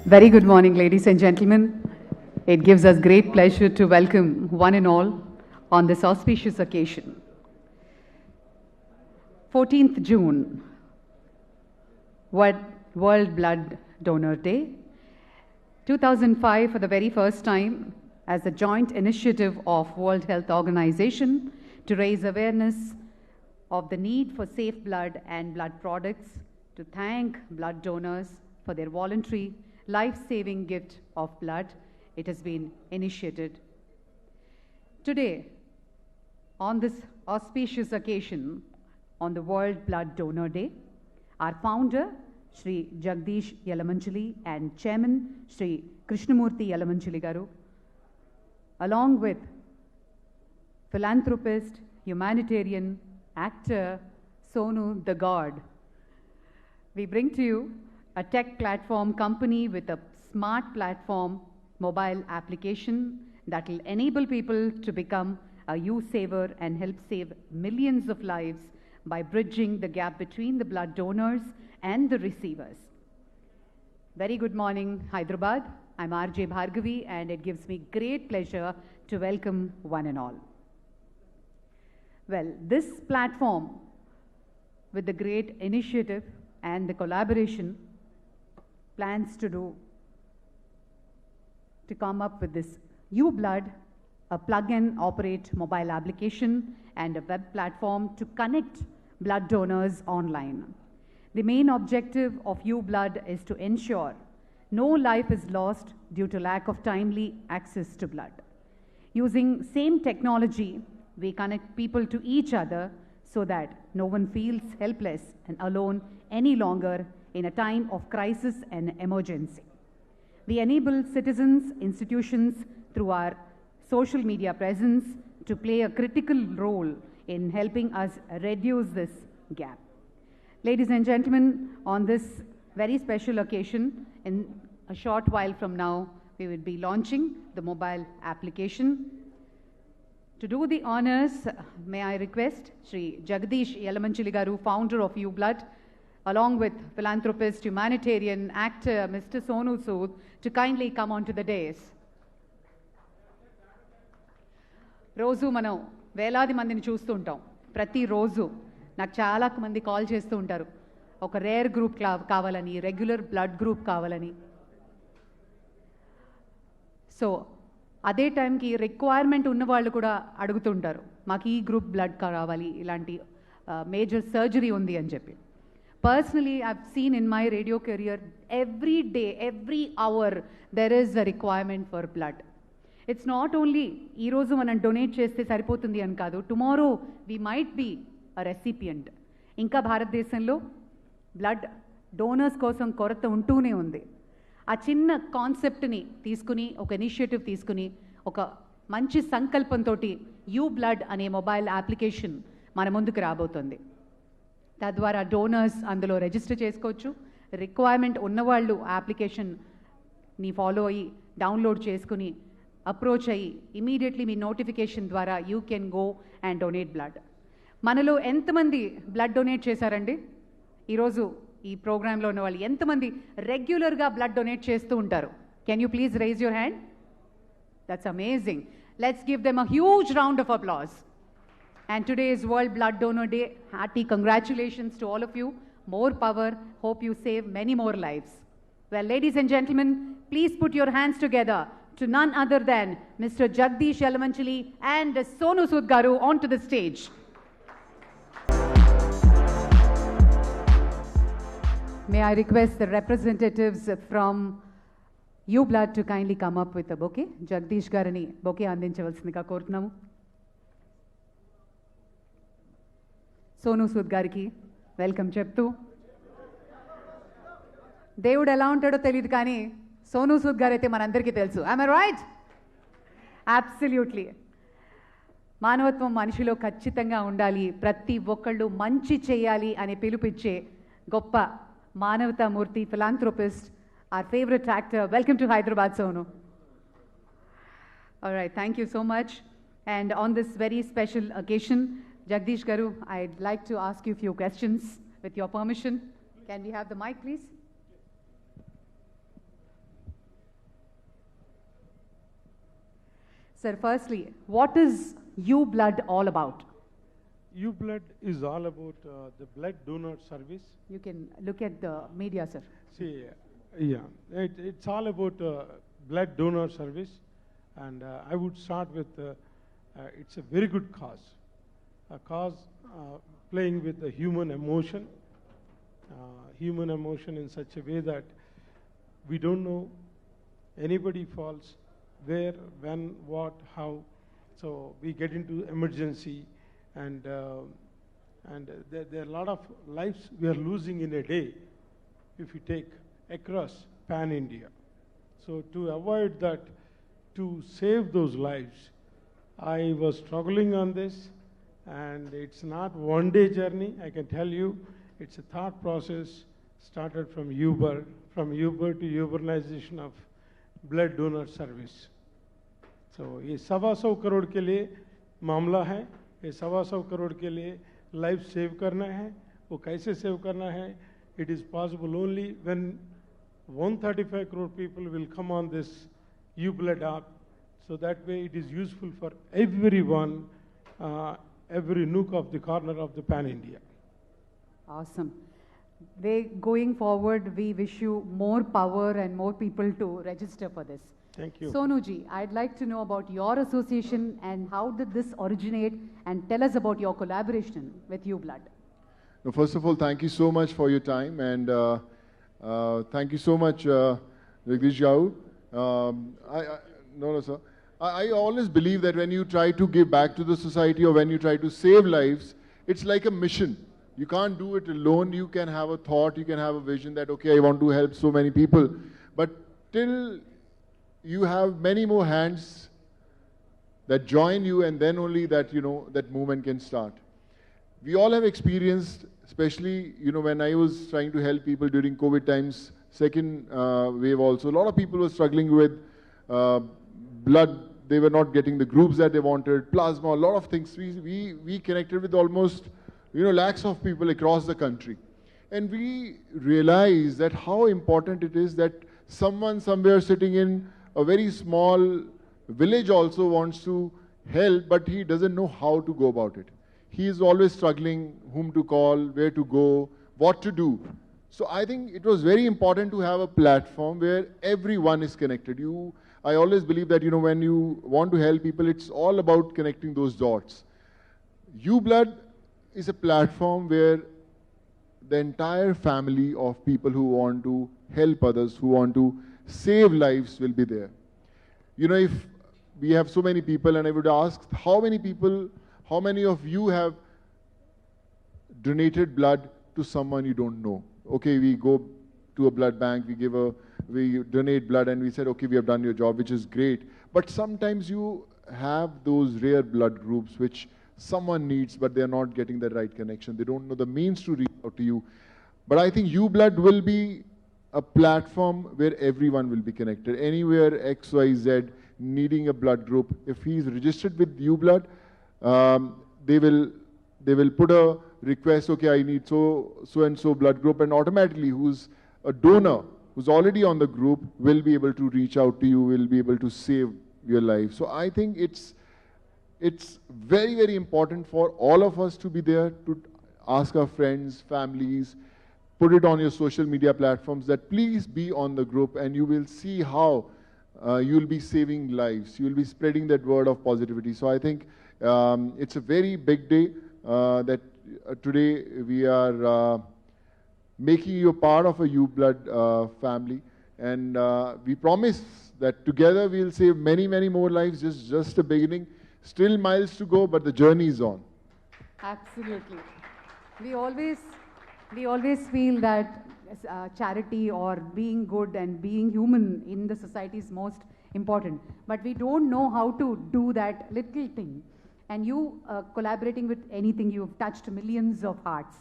Very good morning, ladies and gentlemen. It gives us great pleasure to welcome one and all on this auspicious occasion. 14th June, World Blood Donor Day. 2005, for the very first time, as a joint initiative of World Health Organization to raise awareness of the need for safe blood and blood products, to thank blood donors for their voluntary life-saving gift of blood, it has been initiated. Today, on this auspicious occasion, on the World Blood Donor Day, our founder, Shri Jagdish Yalamanchili, and Chairman, Shri Krishnamurthy Yalamanchili Garu, along with philanthropist, humanitarian, actor, Sonu the God, we bring to you a tech platform company with a smart platform mobile application that will enable people to become a you-saver and help save millions of lives by bridging the gap between the blood donors and the receivers. Very good morning, Hyderabad. I'm RJ Bhargavi, and it gives me great pleasure to welcome one and all. Well, this platform, with the great initiative and the collaboration, plans to come up with this Ublood, a plug-and-operate mobile application and a web platform to connect blood donors online. The main objective of Ublood is to ensure no life is lost due to lack of timely access to blood. Using same technology, we connect people to each other so that no one feels helpless and alone any longer in a time of crisis and emergency. We enable citizens, institutions through our social media presence to play a critical role in helping us reduce this gap. Ladies and gentlemen, on this very special occasion, in a short while from now, we will be launching the mobile application. To do the honors, may I request Shri Jagdish Yalamanchili Garu, founder of Ublood, along with philanthropist, humanitarian, actor, Mr. Sonu Sood, to kindly come onto the dais. రోజు మనం వేలాది మందిని చూస్తూ ఉంటాం. ప్రతిరోజు నాకు చాలా మంది కాల్ చేస్తూ ఉంటారు, ఒక రేర్ గ్రూప్ కావాలని, రెగ్యులర్ బ్లడ్ గ్రూప్ కావాలని. సో అదే టైంకి రిక్వైర్మెంట్ ఉన్నవాళ్ళు కూడా అడుగుతుంటారు, మాకు ఈ గ్రూప్ బ్లడ్ కావాలి, ఇలాంటి మేజర్ సర్జరీ ఉంది అని చెప్పి. Personally, I've seen in my radio career, every day, every hour, there is a requirement for blood. It's not only, ee roju manam donate cheste saripotundi ani kaadu, tomorrow we might be a recipient. Inka bharatdesamlo blood donors kosam korata untune undi. ఆ చిన్న కాన్సెప్ట్ని తీసుకుని, ఒక initiative తీసుకుని, ఒక మంచి సంకల్పంతో Ublood అనే మొబైల్ అప్లికేషన్ మన ముందుకు రాబోతుంది. తద్వారా డోనర్స్ అందులో రిజిస్టర్ చేసుకోవచ్చు. రిక్వైర్మెంట్ ఉన్నవాళ్ళు అప్లికేషన్ని ఫాలో అయ్యి, డౌన్లోడ్ చేసుకుని, అప్రోచ్ అయ్యి, ఇమీడియట్లీ మీ నోటిఫికేషన్ ద్వారా you can go and donate blood. మనలో ఎంతమంది బ్లడ్ డొనేట్ చేశారండి? ఈరోజు ఈ ప్రోగ్రాంలో ఉన్న వాళ్ళు ఎంతమంది రెగ్యులర్గా బ్లడ్ డొనేట్ చేస్తూ ఉంటారు? Can you please rise your hand? That's amazing. Let's give them a huge round of applause. And today is World Blood Donor Day. Hearty congratulations to all of you. More power. Hope you save many more lives. Well, ladies and gentlemen, please put your hands together to none other than Mr. Jagdish Yalamanchili and Sonu Sood Garu onto the stage. May I request the representatives from Ublood to kindly come up with a bouquet. Jagdish Garani bouquet andinchavalsinదిగా కోరుతున్నాము. సోను సూద్ గారికి welcome చెప్తూ, దేవుడు ఎలా ఉంటాడో తెలియదు కానీ సోను సూద్ గారు అయితే మనందరికీ తెలుసు. I right? అబ్సల్యూట్లీ. మానవత్వం మనిషిలో ఖచ్చితంగా ఉండాలి, ప్రతి ఒక్కళ్ళు మంచి చేయాలి అని పిలుపిచ్చే గొప్ప మానవతామూర్తి, philanthropist, our favorite actor. Welcome to Hyderabad, Sonu. All right, thank you so much. And on this very special occasion, Jagdish Garu, I'd like to ask you a few questions with your permission. Can we have the mic, please? Sir, firstly, what is YouBlood all about? Ublood is all about the blood donor service. You can look at the media, sir. See, yeah, it's all about blood donor service, and I would start with it's a very good cause, a cause playing with the human emotion in such a way that we don't know anybody falls where, when, what, how. So we get into emergency, and there are a lot of lives we are losing in a day if you take across pan-India. So to avoid that, to save those lives, I was struggling on this, and it's not one-day journey, I can tell you. It's a thought process, started from Uber to urbanization of blood donor service. So ये 125 करोड़ के लिए मामला है, ये 125 करोड़ के लिए life save करना है. वो कैसे सेव करना है? It is possible only when 135 crore people will come on this YouBlood app. So that way it is useful for everyone, every nook of the corner of the pan-India. Awesome. Going forward, we wish you more power and more people to register for this. Thank you. Sonu ji, I'd like to know about your association and how did this originate, and tell us about your collaboration with YouBlood. No, first of all, thank you so much for your time, and thank you so much, Jagdish Yao. No, sir. I always believe that when you try to give back to the society or when you try to save lives, it's like a mission. You can't do it alone. You can have a thought, you can have a vision that, okay, I want to help so many people. But till you have many more hands that join you, and then only that, you know, that movement can start. We all have experienced, especially, you know, when I was trying to help people during COVID times, second wave also, a lot of people were struggling with blood. They were not getting the groups that they wanted, plasma, a lot of things. We connected with almost, you know, lakhs of people across the country. And we realized that how important it is that someone somewhere sitting in a very small village also wants to help, but he doesn't know how to go about it. He is always struggling whom to call, where to go, what to do. So I think it was very important to have a platform where everyone is connected. I always believe that, you know, when you want to help people, it's all about connecting those dots. YouBlood is a platform where the entire family of people who want to help others, who want to save lives will be there. You know, if we have so many people, and I would ask, how many of you have donated blood to someone you don't know? Okay, we go to a blood bank, we donate blood, and we said, okay, we have done your job, which is great. But sometimes you have those rare blood groups which someone needs, but they're not getting the right connection. They don't know the means to reach out to you. But I think YouBlood will be a platform where everyone will be connected. Anywhere XYZ needing a blood group, if he's registered with YouBlood, they will put a request, okay, I need so and so blood group, and automatically who's a donor, who's already on the group, will be able to reach out to you, will be able to save your life. So I think it's very, very important for all of us to be there, to ask our friends, families, put it on your social media platforms that please be on the group, and you will see how you'll be saving lives. You'll be spreading that word of positivity. So I think it's a very big day that today we are making you a part of a YouBlood family, and we promise that together we'll save many, many more lives. Just a beginning. Still miles to go, but the journey is on. Absolutely. We always feel that charity or being good and being human in the society is most important. But we don't know how to do that little thing. And you collaborating with anything, you've touched millions of hearts.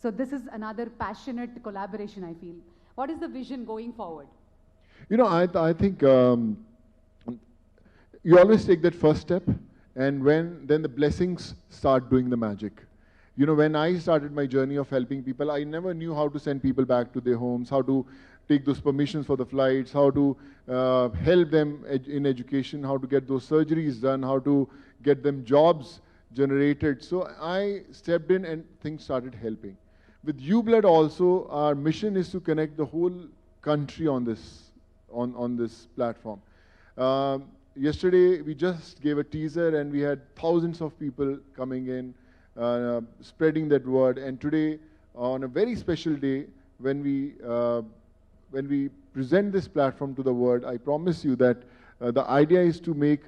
So this is another passionate collaboration, I feel. What is the vision going forward? You know, I think you always take that first step, and then the blessings start doing the magic. You know, when I started my journey of helping people, I never knew how to send people back to their homes, how to take those permissions for the flights, how to help them in education, how to get those surgeries done, how to get them jobs generated. So I stepped in and things started helping. With YouBlood also, our mission is to connect the whole country on this, on this platform. Yesterday, we just gave a teaser and we had thousands of people coming in, spreading that word. And today, on a very special day, when we present this platform to the world, I promise you that the idea is to make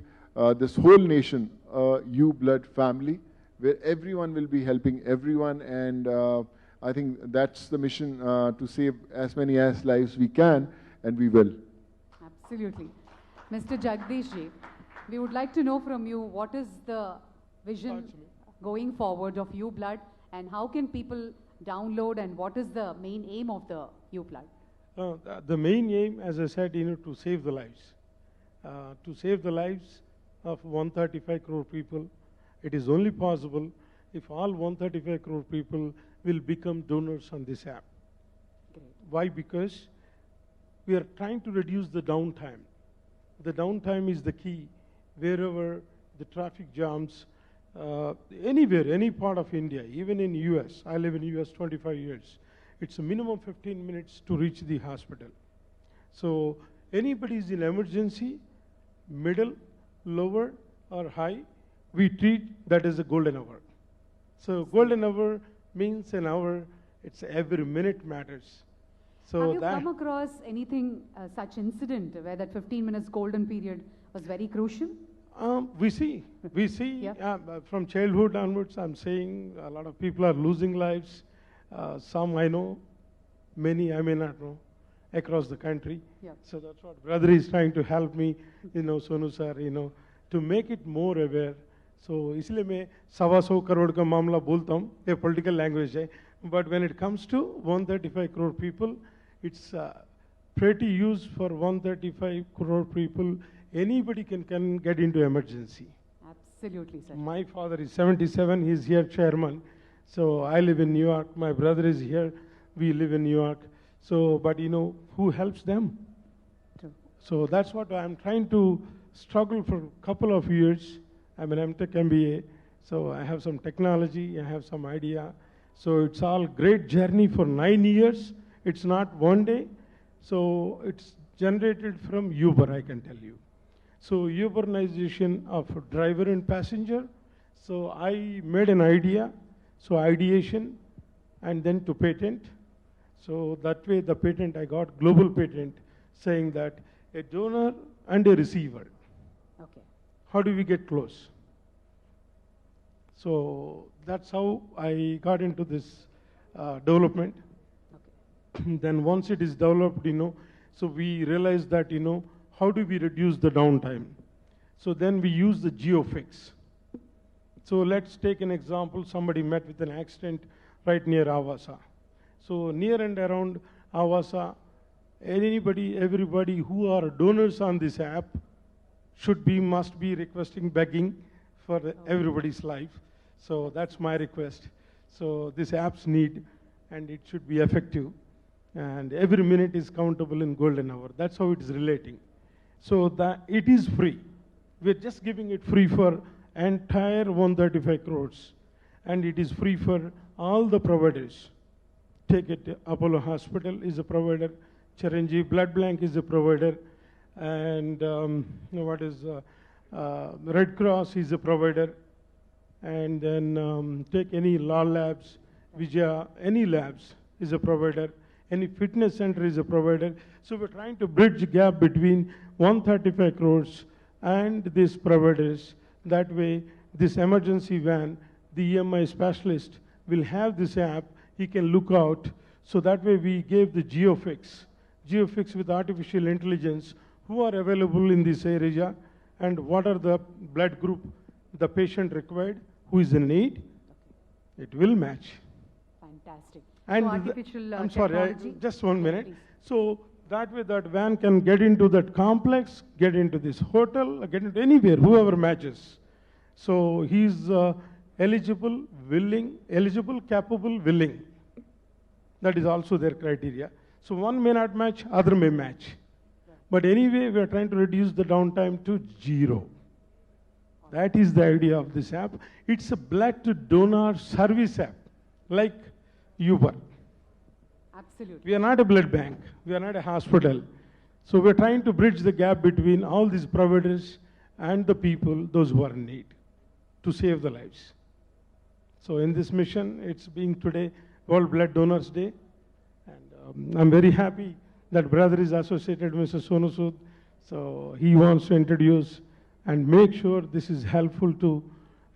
this whole nation a YouBlood family, where everyone will be helping everyone. And I think that's the mission, to save as many lives we can, and we will. Absolutely. Mr. Jagdish ji, we would like to know from you, what is the vision going forward of YouBlood, and how can people download, and what is the main aim of the YouBlood? The main aim, as I said, to save the lives. To save the lives of 135 crore people. It is only possible if all 135 crore people will become donors on this app. Great. Why? Because we are trying to reduce the downtime. The downtime is the key. Wherever the traffic jams, anywhere, any part of India, even in US, I live in US 25 years, it's a minimum 15 minutes to reach the hospital. So anybody is in emergency, middle, lower or high, we treat that as a golden hour. So golden hour means an hour, it's every minute matters. So have you come across anything, such incident where that 15 minutes golden period was very crucial? We see Yeah. From childhood onwards, I'm saying a lot of people are losing lives. Some I know, many I may not know, across the country. Yeah. So that's what brother is trying to help me, Sonu sir, to make it more aware. So इसलिए मैं 125 करोड़ का मामला बोलता हूँ, ये political language है. But when it comes to 135 crore people, it's pretty used for 135 crore people. Anybody can get into emergency. Absolutely, sir. My father is 77, he's here chairman. So I live in New York, my brother is here, we live in New York. So, but who helps them? True. So that's what I'm trying to struggle for a couple of years. I'm an MTech MBA, so I have some technology, I have some idea. So it's all great journey for 9 years. It's not one day. So it's generated from Uber, I can tell you. So Uberization of driver and passenger. So I made an idea, so ideation, and then to patent. So that way the patent, I got global patent saying that a donor and a receiver. Okay. How do we get close? So that's how I got into this development. Okay. Then once it is developed, so we realized that, how do we reduce the downtime? So then we use the geofix. So let's take an example. Somebody met with an accident right near Avasa. So near and around Avasa, everybody who are donors on this app must be requesting, begging for everybody's life. So that's my request. So this app's need, and it should be effective. And every minute is countable in golden hour. That's how it is relating. So that it is free. We're just giving it free for entire 135 crores. And it is free for all the providers. Take it, Apollo Hospital is a provider, Chiranjeev Blood Bank is a provider, and Red Cross is a provider, and then take any law labs, Vijaya, any labs is a provider, any fitness center is a provider. So we're trying to bridge the gap between 135 crores and these providers. That way, this emergency van, the EMI specialist will have this app, he can look out. So that way we gave the geofix with artificial intelligence, who are available in this area and what are the blood group the patient required, who is in need. It will match. Fantastic. And so artificial I'm sorry, technology. just 1 minute. Please. So that way that van can get into that complex, get into this hotel, get into anywhere, whoever matches. So he's eligible, capable, willing. That is also their criteria. So one may not match, other may match. But anyway, we are trying to reduce the downtime to 0. That is the idea of this app. It's a blood donor service app, like Uber. Absolutely. We are not a blood bank. We are not a hospital. So we're trying to bridge the gap between all these providers and the people, those who are in need, to save the lives. So in this mission, it's being today World Blood Donors Day. And I'm very happy that brother is associated with Mr. Sonu Sood. So he wants to introduce and make sure this is helpful to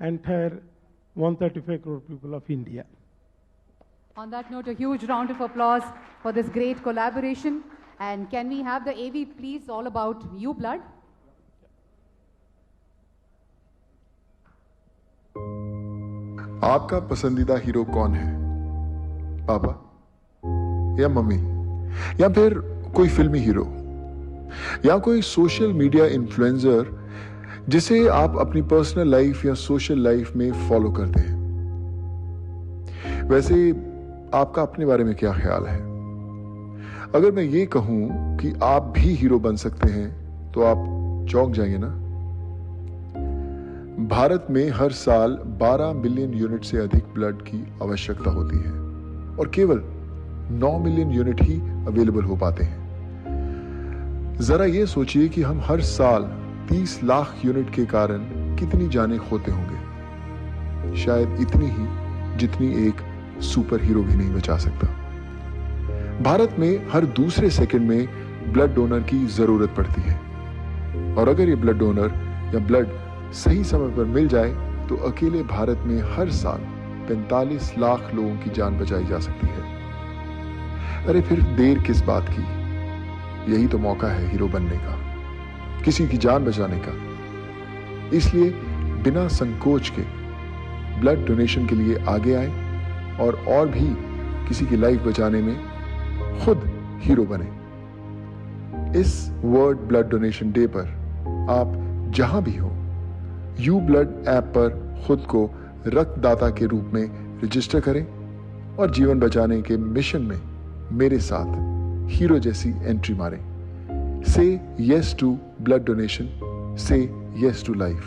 entire 135 crore people of India. On that note, a huge round of applause for this great collaboration. And can we have the AV, please, all about YouBlood? आपका पसंदीदा hero कौन है? पापा या mummy या फिर कोई फिल्मी हीरो या कोई सोशल मीडिया इन्फ्लुएंसर जिसे आप अपनी पर्सनल लाइफ या सोशल लाइफ में फॉलो करते हैं? वैसे आपका अपने बारे में क्या ख्याल है? अगर मैं ये कहूं कि आप भी हीरो बन सकते हैं तो आप चौंक जाएंगे ना? भारत में हर साल 12 मिलियन यूनिट से अधिक ब्लड की आवश्यकता होती है और केवल 9 मिलियन यूनिट ही अवेलेबल हो पाते हैं। जरा ये सोचिए कि हम हर साल 30 लाख यूनिट के कारण कितनी जानें खोते होंगे। शायद इतनी ही जितनी एक सुपर हीरो भी नहीं बचा सकता। भारत में हर दूसरे सेकंड में ब्लड डोनर की जरूरत पड़ती है और अगर ये ब्लड डोनर या ब्लड सही समय पर मिल जाए तो अकेले भारत में हर साल 45 लाख लोगों की जान बचाई जा सकती है। अरे फिर देर किस बात की? यही तो मौका है हीरो बनने का, किसी की जान बचाने का। इसलिए बिना संकोच के ब्लड डोनेशन के लिए आगे आए और भी किसी की लाइफ बचाने में खुद हीरो बने। इस वर्ल्ड ब्लड डोनेशन डे पर आप जहां भी हो, YouBlood ऐप पर खुद को रक्तदाता के रूप में रजिस्टर करें और जीवन बचाने के मिशन में मेरे साथ हीरो जैसी एंट्री मारें। से यस टू ब्लड डोनेशन, से यस टू लाइफ।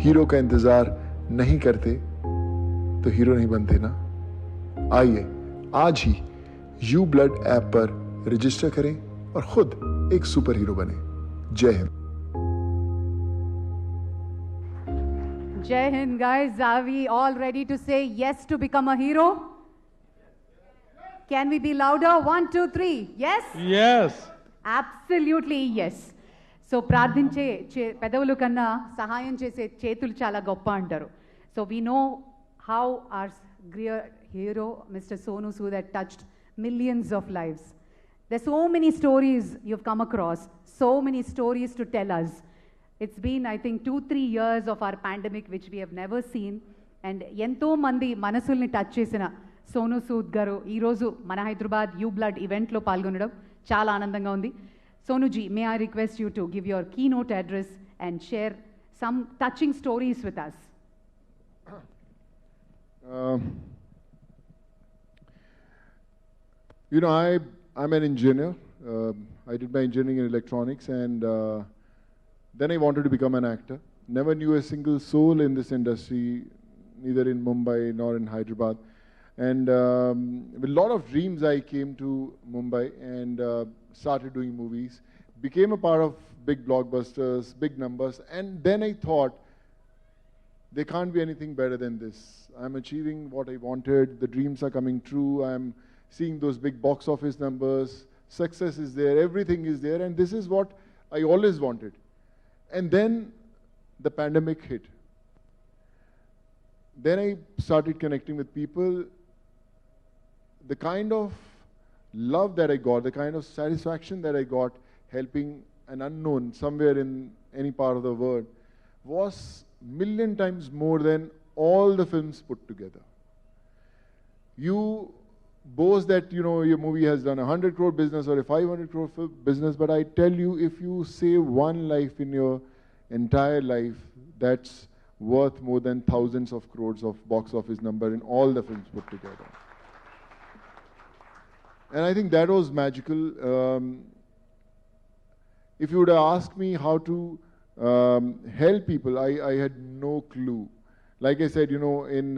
हीरो का इंतजार नहीं करते तो हीरो नहीं बनते ना। आइए आज ही YouBlood ऐप पर रजिस्टर करें और खुद एक सुपर हीरो बने। जय Hind. Jai Hind, guys. Are we all ready to say yes to become a hero? Can we be louder? 1, 2, 3. Yes? Yes. Absolutely yes. So ప్రార్థించే పెదవులు కన్నా సహాయం చేసే చేతులు చాలా గొప్ప అంటారు. So we know how our hero Mr. Sonu Sood had touched millions of lives. There's so many stories you've come across, so many stories to tell us. It's been, I think, 2-3 years of our pandemic, which we have never seen. And ఎంతో మంది మనసుల్ని touch చేసిన సోను సూద్ గారు ఈరోజు మన Hyderabad YouBlood ఈవెంట్లో పాల్గొనడం చాలా ఆనందంగా ఉంది. Sonuji, may I request you to give your keynote address and share some touching stories with us? You know, I'm an engineer. I did my engineering in electronics and then I wanted to become an actor. Never knew a single soul in this industry, neither in Mumbai nor in Hyderabad. And with a lot of dreams, I came to Mumbai and started doing movies. Became a part of big blockbusters, big numbers. And then I thought, there can't be anything better than this. I'm achieving what I wanted. The dreams are coming true. I'm seeing those big box office numbers. Success is there. Everything is there. And this is what I always wanted. And then the pandemic hit. Then I started connecting with people. The kind of love that I got, the kind of satisfaction that I got helping an unknown somewhere in any part of the world was million times more than all the films put together. You boast that, you know, your movie has done 100 crore business or a 500 crore business, but I tell you, if you save one life in your entire life, that's worth more than thousands of crores of box office number in all the films put together. And I think that was magical. If you would have asked me how to help people, I had no clue. Like I said, you know, in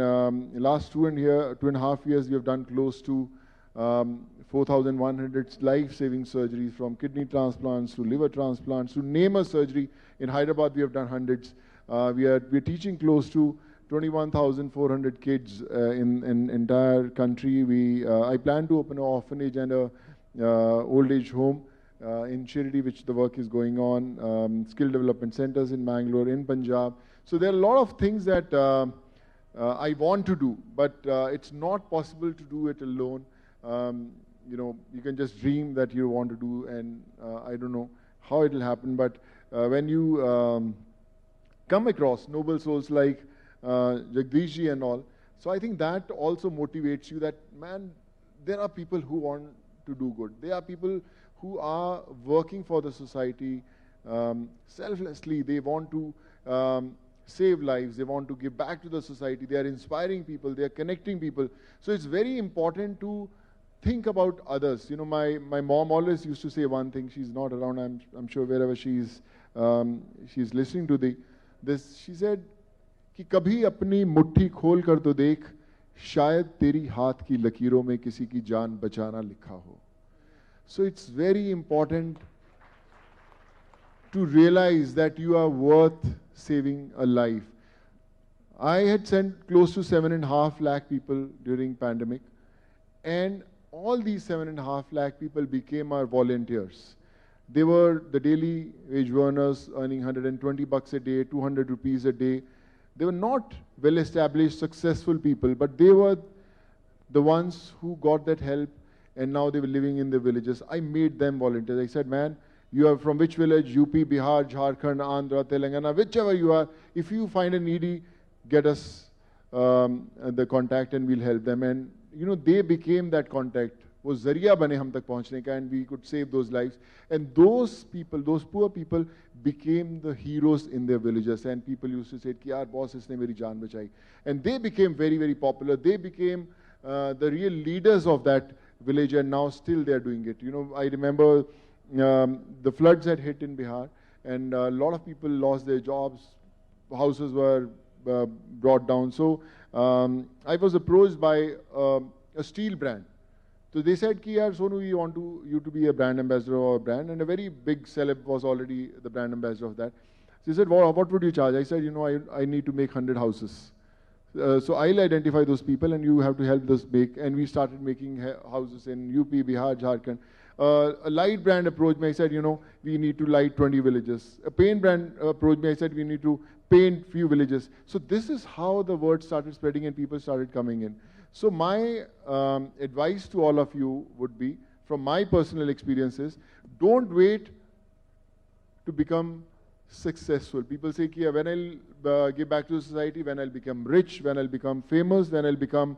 last 2.5 years, we have done close to 4,100 life-saving surgeries, from kidney transplants to liver transplants to name a surgery. In Hyderabad, we have done hundreds. We're teaching close to 21,400 kids in entire country. I plan to open an orphanage and a old age home in Shirdi, which the work is going on. Skill development centers in Bangalore, in Punjab. So there are a lot of things that I want to do, but it's not possible to do it alone. You know, you can just dream that you want to do, and I don't know how it will happen, but when you come across noble souls like Jagdish ji and all, so I think that also motivates you that, man, there are people who want to do good. There are people who are working for the society selflessly. They want to save lives. They want to give back to the society. They are inspiring people. They are connecting people. So it's very important to think about others. You know, my mom always used to say one thing. She's not around. I'm sure wherever she's listening to this. She said कि कभी अपनी मुट्ठी खोल कर तो देख, शायद तेरी हाथ की लकीरों में किसी की जान बचाना लिखा हो. So it's very important to realize that you are worth saving a life. I had sent close to 7.5 lakh people during pandemic, and all these 7.5 lakh people became our volunteers. They were the daily wage earners earning $120 a day, 200 rupees a day. They were not well-established, successful people, but they were the ones who got that help, and now they were living in the villages. I made them volunteers. I said, man, you are from which village? UP, Bihar, Jharkhand, Andhra, Telangana, whichever you are. If you find a needy, get us the contact and we'll help them. And, you know, they became that contact. वो जरिया बने हम तक पहुंचने का, and we could save those lives. And those people, those poor people, became the heroes in their villages. And people used to say, कि यार boss इसने मेरी जान बचाई. And they became very, very popular. They became the real leaders of that village, and now still they are doing it. You know, I remember the floods had hit in Bihar, and a lot of people lost their jobs. Houses were brought down. So I was approached by a steel brand. So they said, ki yaar, Sonu, we want you to be a brand ambassador of our brand. And a very big celeb was already the brand ambassador of that. So he said, well, what would you charge? I said, you know, I need to make 100 houses. So I'll identify those people and you have to help us make. And we started making houses in UP, Bihar, Jharkhand. A light brand approached me. I said, you know, we need to light 20 villages. A paint brand approached me. I said, we need to paint few villages. So this is how the word started spreading and people started coming in. So my advice to all of you would be, from my personal experiences, don't wait to become successful. People say, Kia, when I'll give back to the society, when I'll become rich, when I'll become famous, when I'll become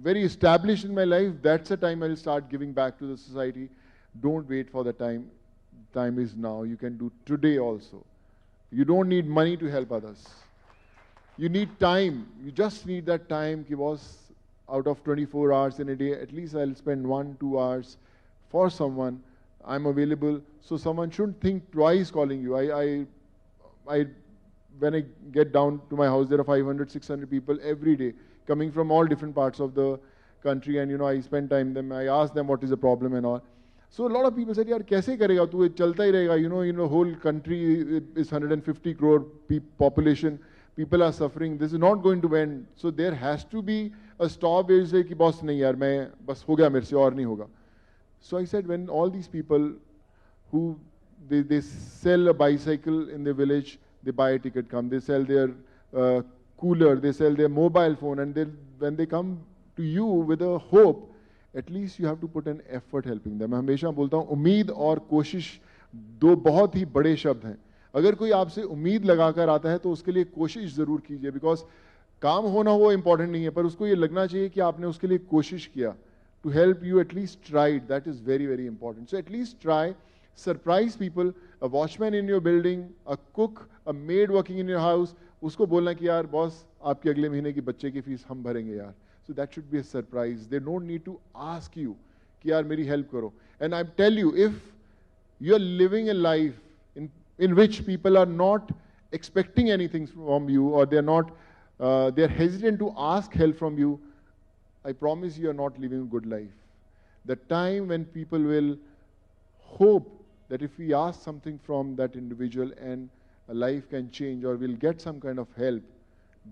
very established in my life, that's the time I'll start giving back to the society. Don't wait for the time. Time is now. You can do today also. You don't need money to help others. You need time. You just need that time. Ki boss, out of 24 hours in a day, at least I'll spend 1-2 hours for someone. I'm available. So someone shouldn't think twice calling you. When I get down to my house, there are 500, 600 people every day coming from all different parts of the country, and you know, I spend time with them. I ask them what is the problem and all. So a lot of people said, yaar, kaise karega tu? Chalta hi rahega. You know, the whole country is 150 crore population. People are suffering. This is not going to end. So there has to be a stop where you say, ki boss, nahi yaar, main bas ho gaya mere se aur nahi hoga. So I said, when all these people who they sell a bicycle in the village, they buy a ticket, come. They sell their cooler, they sell their mobile phone, and when they come to you with a hope, at least you have to put an effort helping them. मैं हमेशा बोलता हूँ, उम्मीद और कोशिश दो बहुत ही बड़े शब्द हैं. अगर कोई आपसे उम्मीद लगाकर आता है तो उसके लिए कोशिश जरूर कीजिए, बिकॉज काम होना वो इम्पोर्टेंट नहीं है, पर उसको ये लगना चाहिए कि आपने उसके लिए कोशिश किया. To help you, at least tried. That is very, very important. So at least try. Surprise people. A watchman in your building, a cook, a maid working in your house. उसको बोलना कि यार बॉस आपके अगले महीने की बच्चे की फीस हम भरेंगे यार. So that should be a surprise. They don't need to ask you, ki yaar meri help karo. And I tell you, if you're living a life in which people are not expecting anything from you, or they're hesitant to ask help from you, I promise you are not living a good life. The time when people will hope that if we ask something from that individual and a life can change or we'll get some kind of help,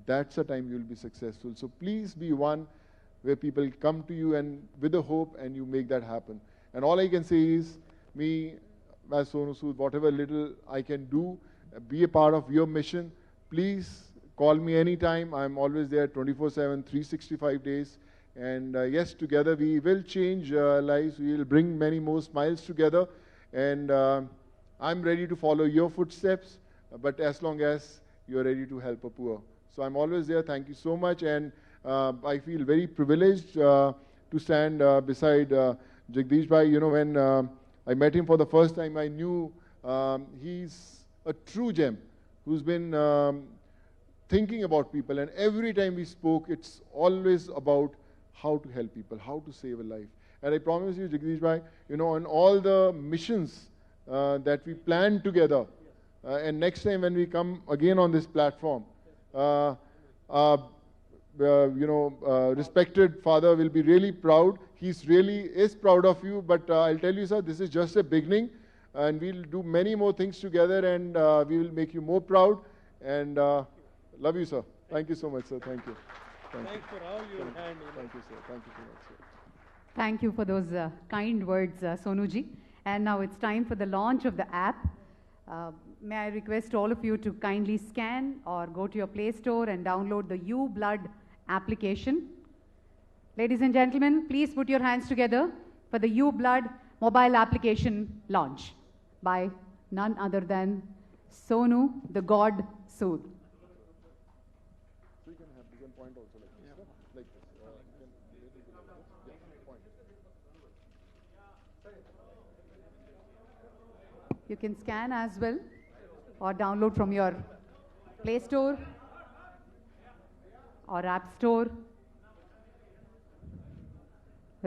that's the time you'll be successful. So please be one where people come to you and with a hope and you make that happen. And all I can say is, me as Sonu Sood, whatever little I can do, be a part of your mission. Please call me anytime. I'm always there 24/7, 365 days. And yes, together we will change lives. We will bring many more smiles together. And I'm ready to follow your footsteps, but as long as you're ready to help a poor. So I'm always there. Thank you so much. And I feel very privileged to stand beside Jagdish Bhai. You know, when I met him for the first time, I knew he's a true gem who's been thinking about people. And every time we spoke, it's always about how to help people, how to save a life. And I promise you, Jagdish Bhai, you know, on all the missions that we planned together, and next time when we come again on this platform, respected father will be really proud. He's really is proud of you, but I'll tell you, sir, this is just a beginning, and we'll do many more things together, and we will make you more proud. And love you, sir. Thank you so much, sir. Thank you. Thanks for all your hand. Thank you, sir. Thank you so much, sir. Thank you for those kind words, Sonuji. And now it's time for the launch of the app. May I request all of you to kindly scan or go to your Play Store and download the YouBlood application. Ladies and gentlemen, please put your hands together for the YouBlood mobile application launch by none other than Sonu, the God Sood. So you can point also like this, yeah. Like this. Point. You can scan as well or download from your Play Store or App Store.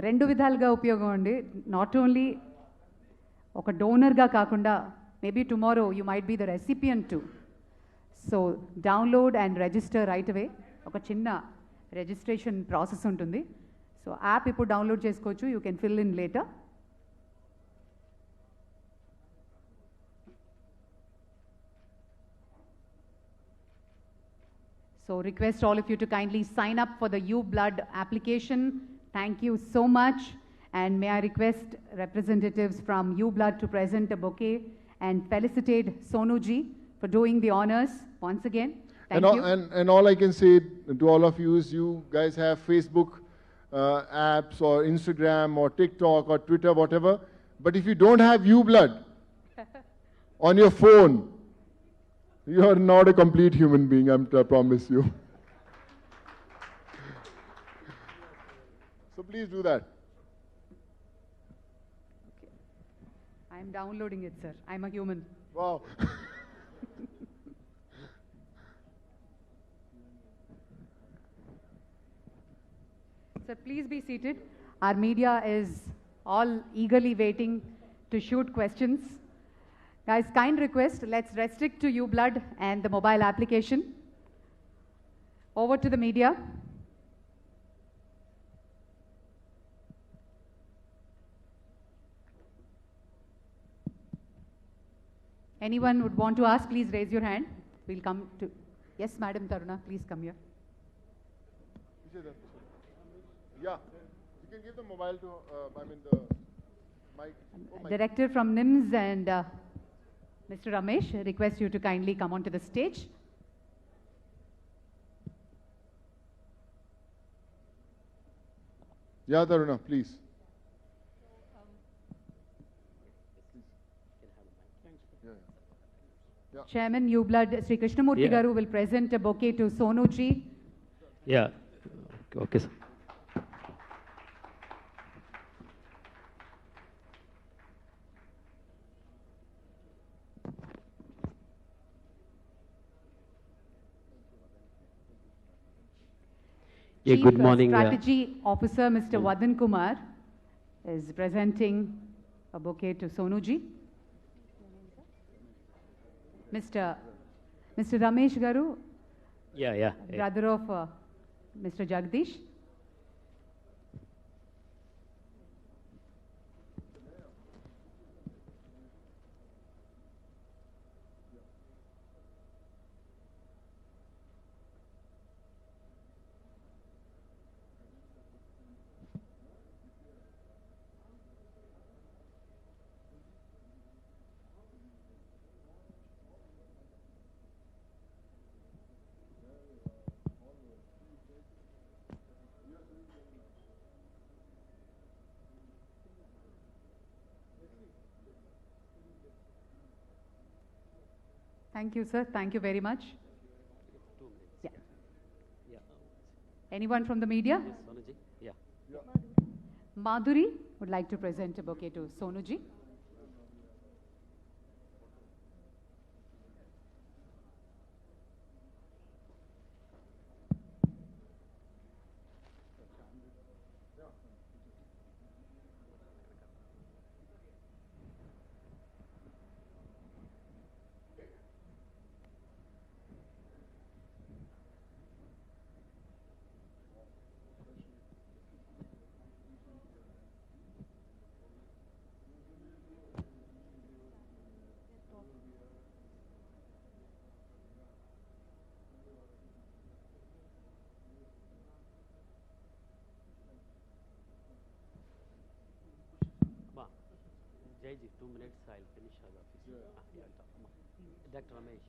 రెండు విధాలుగా ఉపయోగం అండి. Not only ఒక డోనర్గా కాకుండా maybe tomorrow you might be the recipient too. So download and register right away. ఒక చిన్న registration process ఉంటుంది. సో యాప్ ఇప్పుడు డౌన్లోడ్ చేసుకోవచ్చు. You can fill in later. So request all of you to kindly sign up for the YouBlood application. Thank you so much. And may I request representatives from YouBlood to present a bouquet and felicitate Sonuji for doing the honors once again. Thank you. And all I can say to all of you is, you guys have Facebook apps or Instagram or TikTok or Twitter, whatever. But if you don't have YouBlood on your phone, you are not a complete human being, I promise you. So please do that. Okay. I'm downloading it, sir. I'm a human. Wow. Sir, please be seated. Our media is all eagerly waiting to shoot questions. Guys, kind request, let's restrict to YouBlood and the mobile application. Over to the media. Anyone would want to ask, please raise your hand. We'll come to... Yes, Madam Taruna, please come here. Yeah, you can give the mobile to, the mic. Oh, Director from NIMS and Mr. Ramesh, I request you to kindly come onto the stage. Yeah, Taruna, please. Yeah. Chairman YouBlood Sri Krishnamurti Garu will present a bouquet to Sonuji. Yeah, okay, sir. Yeah, Chief good morning. Strategy Officer Mr. Vadan Kumar is presenting a bouquet to Sonuji. Mr. Ramesh Garu, Yeah. brother of Mr. Jagdish. Thank you, sir. Thank you very much. Yeah. Anyone from the media? Yes, Sonuji. Yeah. Madhuri would like to present a bouquet to Sonuji. Jaiji, 2 minutes, I'll finish our office. Dr. Ramesh.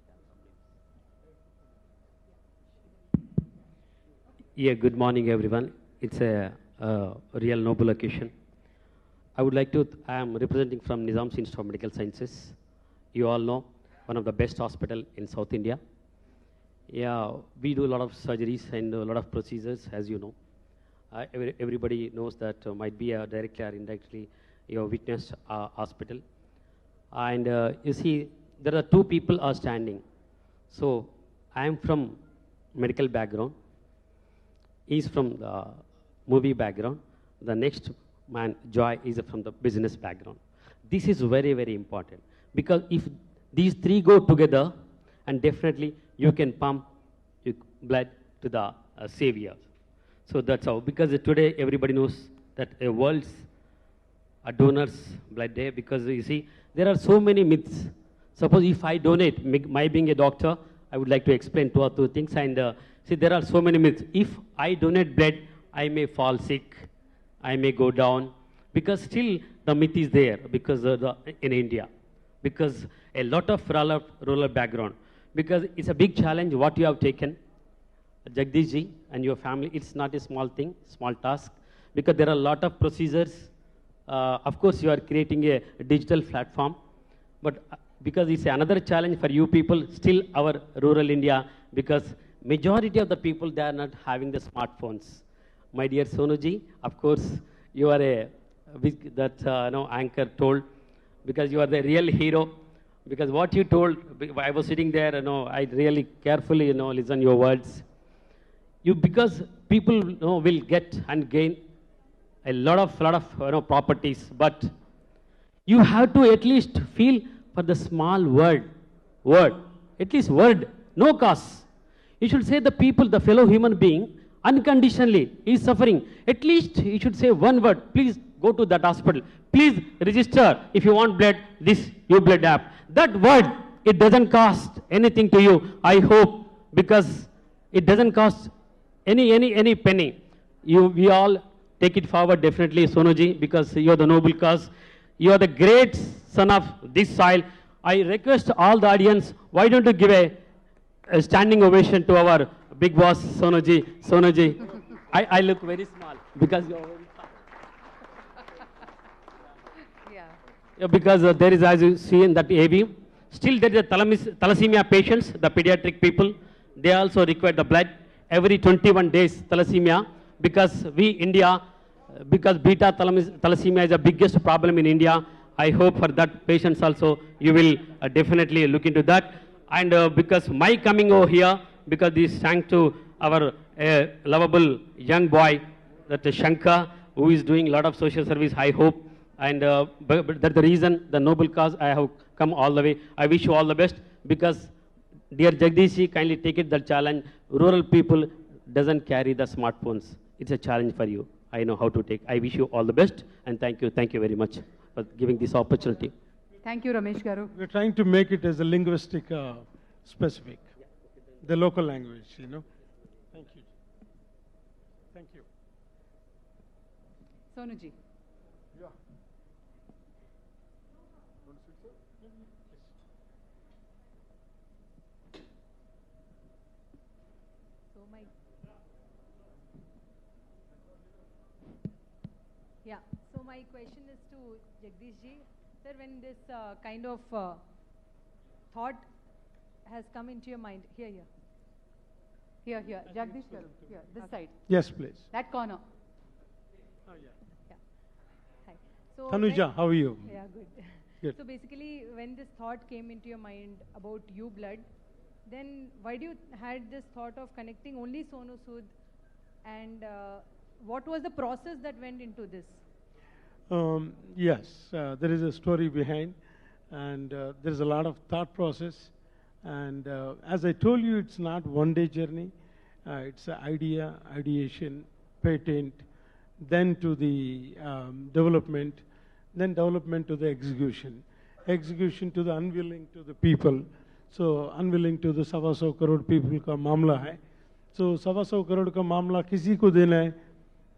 Yeah, good morning, everyone. It's a real noble occasion. I would like to, I am representing from Nizam's Institute of Medical Sciences. You all know, one of the best hospital in South India. Yeah, we do a lot of surgeries and a lot of procedures, as you know. Everybody knows that might be directly or indirectly you have witnessed hospital. And you see, there are two people are standing. So I am from medical background. He's from the movie background. The next man, Joy, is from the business background. This is very, very important. Because if these three go together, and definitely you can pump blood to the savior. So that's how. Because today everybody knows that a world's a donor's blood day, because you see, there are so many myths. Suppose if I donate, my being a doctor, I would like to explain two or two things. And see, there are so many myths. If I donate blood, I may fall sick, I may go down, because still the myth is there, because in India, because a lot of rural background, because it's a big challenge what you have taken, Jagdish ji and your family. It's not a small thing, small task, because there are a lot of procedures. Of course, you are creating a digital platform, but because it's another challenge for you people, still our rural India, because majority of the people, they are not having the smartphones. My dear Sonuji, of course, you are anchor told, because you are the real hero, because what you told, I was sitting there, I really carefully, listen your words. Because people, will get and gain a lot of properties, but you have to at least feel for the small word, at least word, no cost. You should say the people, the fellow human being, unconditionally is suffering. At least you should say one word, please go to that hospital. Please register if you want blood, this YouBlood app. That word, it doesn't cost anything to you, I hope, because it doesn't cost any penny. We all take it forward definitely, Sonuji, because you are the noble cause. You are the great son of this soil. I request all the audience, why don't you give a standing ovation to our big boss, Sonuji. Sonuji, I look very small because you are very small. Yeah, because there is, as you see in that AV, still there is a thalassemia patients, the pediatric people, they also require the blood every 21 days, thalassemia, because India, because beta thalassemia is the biggest problem in India. I hope for that patients also, you will definitely look into that. And because my coming over here, because this thanks to our lovable young boy, that is Shankar, who is doing a lot of social service, I hope. And but that's the reason, the noble cause, I have come all the way. I wish you all the best, because, dear Jagdishi, kindly take it the challenge. Rural people doesn't carry the smartphones. It's a challenge for you. I know how to take. I wish you all the best, and thank you very much for giving this opportunity. Thank you, Ramesh Garu. We're trying to make it as a linguistic specific, the local language, you know. Thank you. Thank you. Sonuji. Yeah. So my yeah. So my question is to Jagdish ji. Sir, when this kind of thought has come into your mind, here. Here, Jagdish Garu. Here, this side. Yes, please. That corner. Oh, yeah. Yeah. Hi. So Tanuja, how are you? Yeah, good. Good. So basically, when this thought came into your mind about YouBlood, then why do you had this thought of connecting only Sonu Sood, and what was the process that went into this? Yes, there is a story behind, and there is a lot of thought process. And as I told you, it's not one-day journey. It's an idea, ideation, patent, then to the development, then development to the execution to the unveiling to the people. So unveiling to the 125 crore people का मामला है. So 125 crore का मामला किसी को देना है,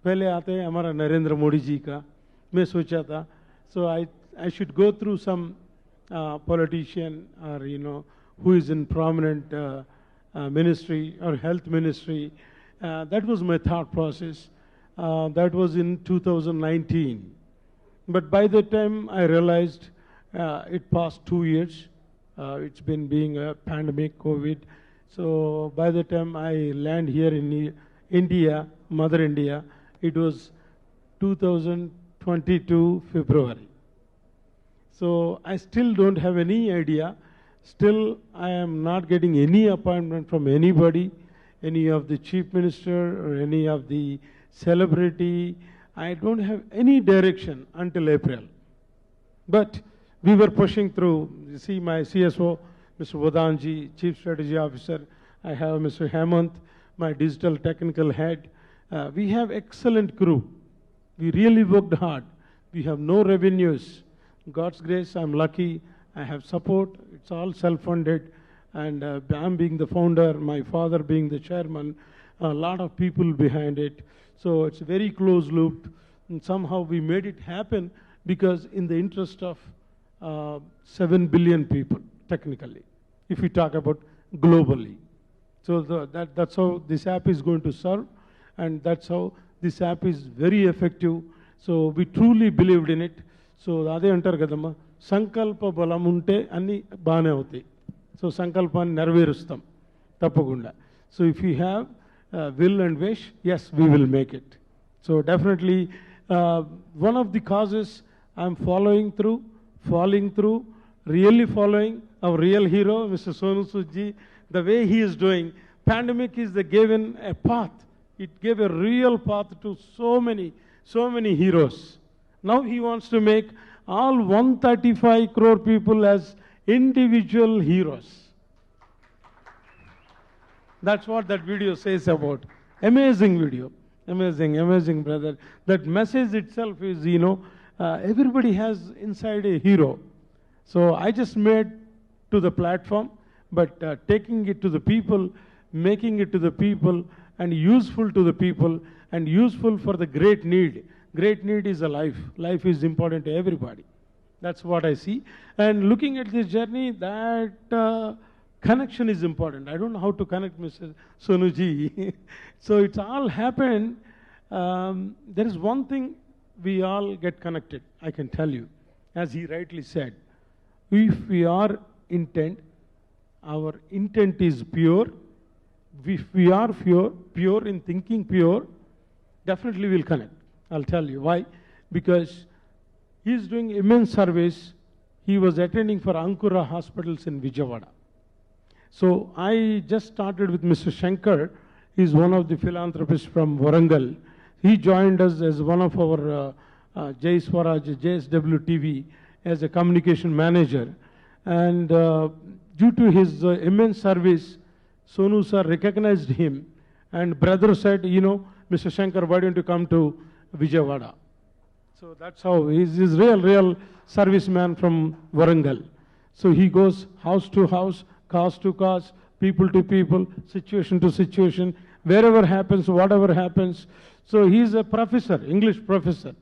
पहले आते हैं हमारा नरेंद्र मोदी जी का. मैं सोचा था, so I should go through some politician or who is in prominent ministry or health ministry. That was my thought process. That was in 2019. But by the time I realized it passed 2 years, it's been being a pandemic, COVID. So by the time I land here in India, Mother India, it was 2022 February. So I still don't have any idea. Still, I am not getting any appointment from anybody, any of the chief minister or any of the celebrity. I don't have any direction until April. But we were pushing through. You see my CSO, Mr. Vadanji, Chief Strategy Officer. I have Mr. Hemant, my digital technical head. We have excellent crew. We really worked hard. We have no revenues. God's grace, I'm lucky. I have support. It's all self-funded. And I'm being the founder, my father being the chairman, a lot of people behind it. So it's a very close loop. And somehow we made it happen because in the interest of 7 billion people, technically, if we talk about globally. So that's how this app is going to serve. And that's how this app is very effective. So we truly believed in it. So అదే అంటారు కదమ్మా, సంకల్ప బలం ఉంటే అన్ని బాగానే అవుతాయి. So సంకల్పాన్ని నెరవేరుస్తాం తప్పకుండా. So if we have will and wish, yes, we will make it. So definitely one of the causes I'm falling through, really following our real hero, Mr. Sonu Sood ji, the way he is doing. Pandemic is given a path. It gave a real path to so many heroes. Now he wants to make all 135 crore people as individual heroes. That's what that video says about. Amazing video. Amazing, brother. That message itself is, everybody has inside a hero. So I just made to the platform, but taking it to the people, making it to the people, and useful to the people, and useful for the great need. Great need is a life. Life is important to everybody. That's what I see. And looking at this journey, that connection is important. I don't know how to connect Mr. Sonuji. So it's all happened. There is one thing we all get connected, I can tell you. As he rightly said, if we are intent, our intent is pure. If we are pure in thinking pure, definitely we'll connect. I'll tell you why. Because he is doing immense service. He was attending for Ankura hospitals in Vijayawada. So I just started with Mr. Shankar. He's one of the philanthropists from Warangal. He joined us as one of our Jai Swaraj, JSW TV, as a communication manager. And due to his immense service, Sonu sir recognized him, and brother said, you know, Mr. Shankar, why don't you come to Vijayawada? So that's how he's real serviceman from Warangal. So he goes house to house, cause to cause, people to people, situation to situation, wherever happens, whatever happens. So he's a professor, English professor.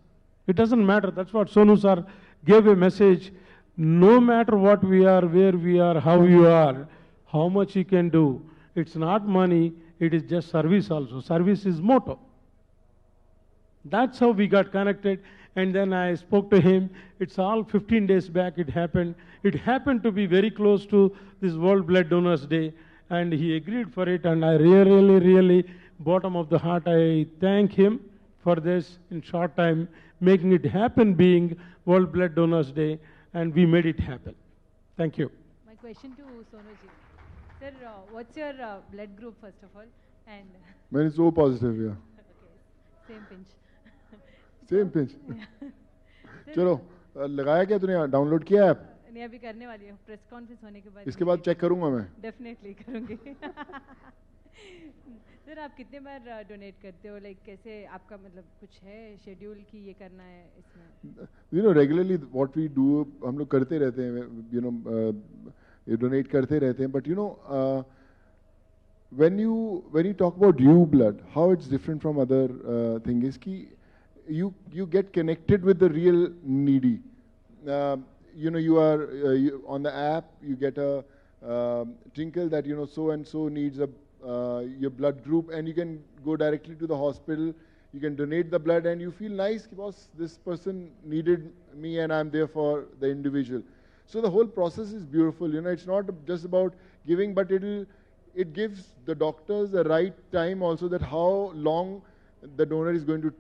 It doesn't matter. That's what Sonu sir gave a message. No matter what we are, where we are, how you are, how much you can do, it's not money, it is just service also. Service is motto. That's how we got connected. And then I spoke to him. It's all 15 days back it happened. It happened to be very close to this World Blood Donors Day. And he agreed for it. And I really, bottom of the heart, I thank him for this in short time, making it happen being World Blood Donors Day. And we made it happen. Thank you. My question to Sonuji. Sir, what's your blood group, first of all? And Mine is O positive, yeah. okay, same pinch. Same pinch. चलो लगाया क्या तूने download किया app नहीं अभी करने वाली हूँ प्रेस कॉन्फ्रेंस होने के बाद इसके बाद चेक करूंगा मैं डेफिनेटली करूँगी सर आप कितने बार डोनेट करते हो लाइक कैसे आपका मतलब कुछ है शेड्यूल कि ये करना है इसमें you know regularly what we do हम लोग करते रहते हैं you know ये डोनेट करते रहते हैं but you know when you talk about YouBlood how it's different from other thing is कि you get connected with the real needy. You know, you are on the app, you get a tinkle that, you know, so and so needs your blood group, and you can go directly to the hospital, you can donate the blood, and you feel nice because this person needed me and I'm there for the individual. So the whole process is beautiful. You know, it's not just about giving, but it gives the doctors the right time also that how long the donor is going to